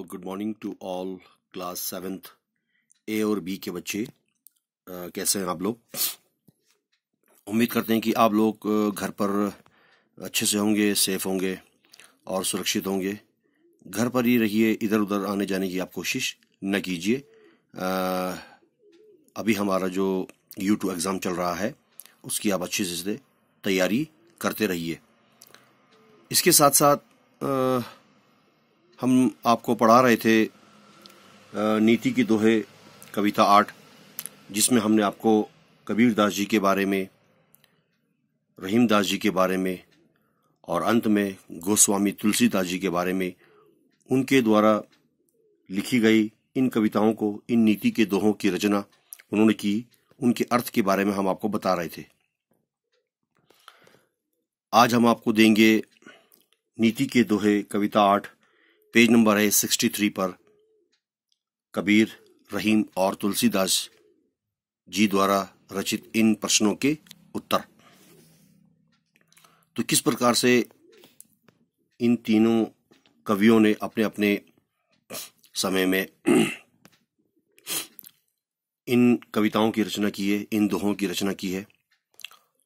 Good morning to all class 7th A और B के बच्चे। कैसे हैं आप लोग? उम्मीद करते हैं कि आप लोग घर पर अच्छे से होंगे, सेफ होंगे और सुरक्षित होंगे। घर पर ही रहिए, इधर उधर आने जाने की आप कोशिश न कीजिए। अभी हमारा जो U2 एग्ज़ाम चल रहा है उसकी आप अच्छे से तैयारी करते रहिए। इसके साथ साथ हम आपको पढ़ा रहे थे नीति के दोहे कविता 8, जिसमें हमने आपको कबीर दास जी के बारे में, रहीम दास जी के बारे में और अंत में गोस्वामी तुलसीदास जी के बारे में, उनके द्वारा लिखी गई इन कविताओं को, इन नीति के दोहों की रचना उन्होंने की, उनके अर्थ के बारे में हम आपको बता रहे थे। आज हम आपको देंगे नीति के दोहे कविता 8, पेज नंबर है 63 पर, कबीर, रहीम और तुलसीदास जी द्वारा रचित इन प्रश्नों के उत्तर। तो किस प्रकार से इन तीनों कवियों ने अपने अपने समय में इन कविताओं की रचना की है, इन दोहों की रचना की है।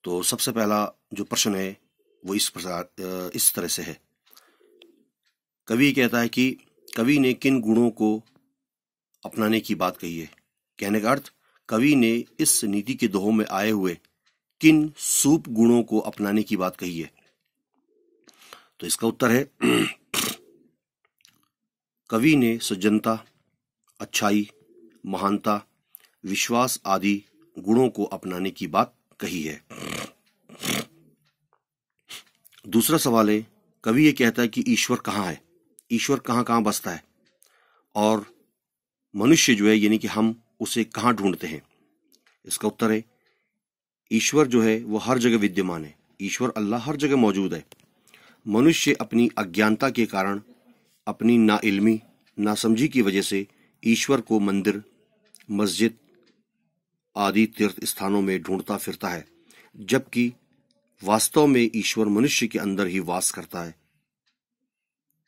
तो सबसे पहला जो प्रश्न है वो इस तरह से है। कवि कहता है कि कवि ने किन गुणों को अपनाने की बात कही है। कहने का अर्थ, कवि ने इस नीति के दोहों में आए हुए किन सूप गुणों को अपनाने की बात कही है। तो इसका उत्तर है कवि ने सज्जनता, अच्छाई, महानता, विश्वास आदि गुणों को अपनाने की बात कही है। दूसरा सवाल है, कवि ये कहता है कि ईश्वर कहाँ है, ईश्वर कहाँ कहाँ बसता है और मनुष्य जो है यानी कि हम उसे कहाँ ढूंढते हैं। इसका उत्तर है ईश्वर जो है वो हर जगह विद्यमान है, ईश्वर अल्लाह हर जगह मौजूद है। मनुष्य अपनी अज्ञानता के कारण, अपनी नाइल्मी, नासमझी की वजह से ईश्वर को मंदिर, मस्जिद आदि तीर्थ स्थानों में ढूंढता फिरता है, जबकि वास्तव में ईश्वर मनुष्य के अंदर ही वास करता है।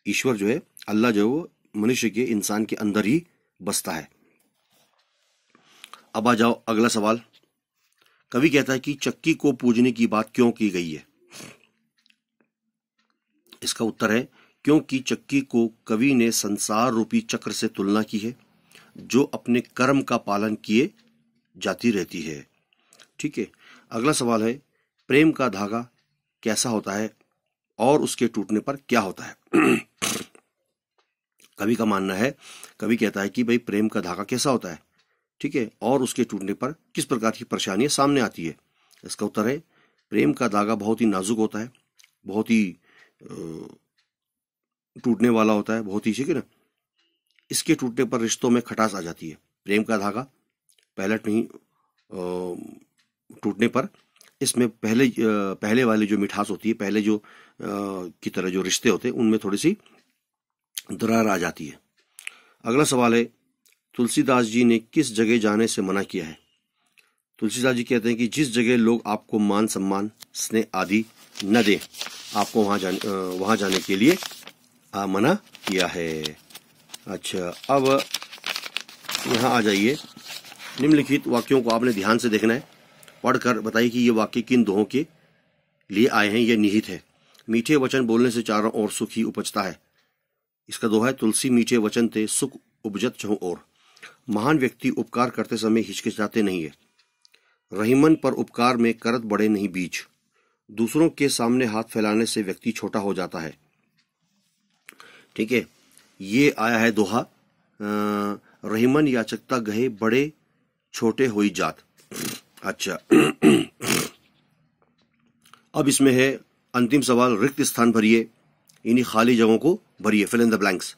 ईश्वर जो है, अल्लाह जो है वो मनुष्य के, इंसान के अंदर ही बसता है। अब आ जाओ अगला सवाल। कवि कहता है कि चक्की को पूजने की बात क्यों की गई है। इसका उत्तर है क्योंकि चक्की को कवि ने संसार रूपी चक्र से तुलना की है, जो अपने कर्म का पालन किए जाती रहती है। ठीक है। अगला सवाल है, प्रेम का धागा कैसा होता है और उसके टूटने पर क्या होता है। कवि का मानना है, कवि कहता है कि भाई प्रेम का धागा कैसा होता है, ठीक है, और उसके टूटने पर किस प्रकार की परेशानियां सामने आती है। इसका उत्तर है प्रेम का धागा बहुत ही नाजुक होता है, बहुत ही टूटने वाला होता है, बहुत ही, ठीक है ना। इसके टूटने पर रिश्तों में खटास आ जाती है। प्रेम का धागा पहले नहीं टूटने पर इसमें पहले वाली जो मिठास होती है, पहले जो की तरह जो रिश्ते होते हैं उनमें थोड़ी सी दरार आ जाती है। अगला सवाल है, तुलसीदास जी ने किस जगह जाने से मना किया है। तुलसीदास जी कहते हैं कि जिस जगह लोग आपको मान सम्मान, स्नेह आदि न दें, आपको वहां जाने के लिए मना किया है। अच्छा, अब यहाँ आ जाइए। निम्नलिखित वाक्यों को आपने ध्यान से देखना है, पढ़कर बताइए कि ये वाक्य किन दोहों के लिए आए हैं, ये निहित है। मीठे वचन बोलने से चारों ओर सुख ही उपजता है। इसका दोहा है, तुलसी मीठे वचन ते सुख उपजत चहुं ओर। महान व्यक्ति उपकार करते समय हिचकिचाते नहीं है। रहीमन पर उपकार में करत बड़े नहीं बीच। दूसरों के सामने हाथ फैलाने से व्यक्ति छोटा हो जाता है। ठीक है, ये आया है दोहा, रहीमन याचकता गहे बड़े छोटे हुई जात। अच्छा, अब इसमें है अंतिम सवाल, रिक्त स्थान भरिए, इन्हीं खाली जगहों को भरिए, फिल इन द ब्लैंक्स।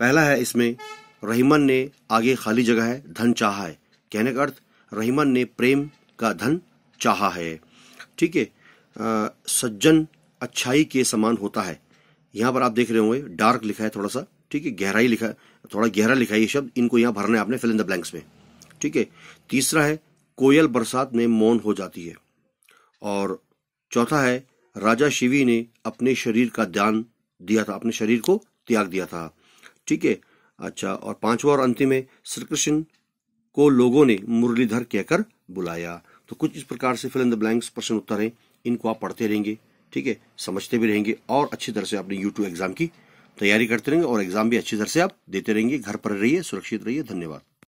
पहला है इसमें, रहीमन ने, आगे खाली जगह है, धन चाहा है। कहने का अर्थ, रहीमन ने प्रेम का धन चाहा है। ठीक है। सज्जन अच्छाई के समान होता है। यहां पर आप देख रहे होंगे डार्क लिखा है थोड़ा सा, ठीक है, गहराई लिखा है, थोड़ा गहरा लिखा है ये शब्द, इनको यहां भरना है आपने फिल इन द ब्लैंक्स में। ठीक है। तीसरा है, कोयल बरसात में मौन हो जाती है। और चौथा है, राजा शिवी ने अपने शरीर का दान दिया था, अपने शरीर को त्याग दिया था। ठीक है। अच्छा, और पांचवा और अंतिम है, श्री कृष्ण को लोगों ने मुरलीधर कहकर बुलाया। तो कुछ इस प्रकार से फिल इन द ब्लैंक्स प्रश्न उत्तर है, इनको आप पढ़ते रहेंगे, ठीक है, समझते भी रहेंगे और अच्छी तरह से अपने U2 एग्जाम की तैयारी करते रहेंगे और एग्जाम भी अच्छी तरह से आप देते रहेंगे। घर पर रहिए, सुरक्षित रहिए। धन्यवाद।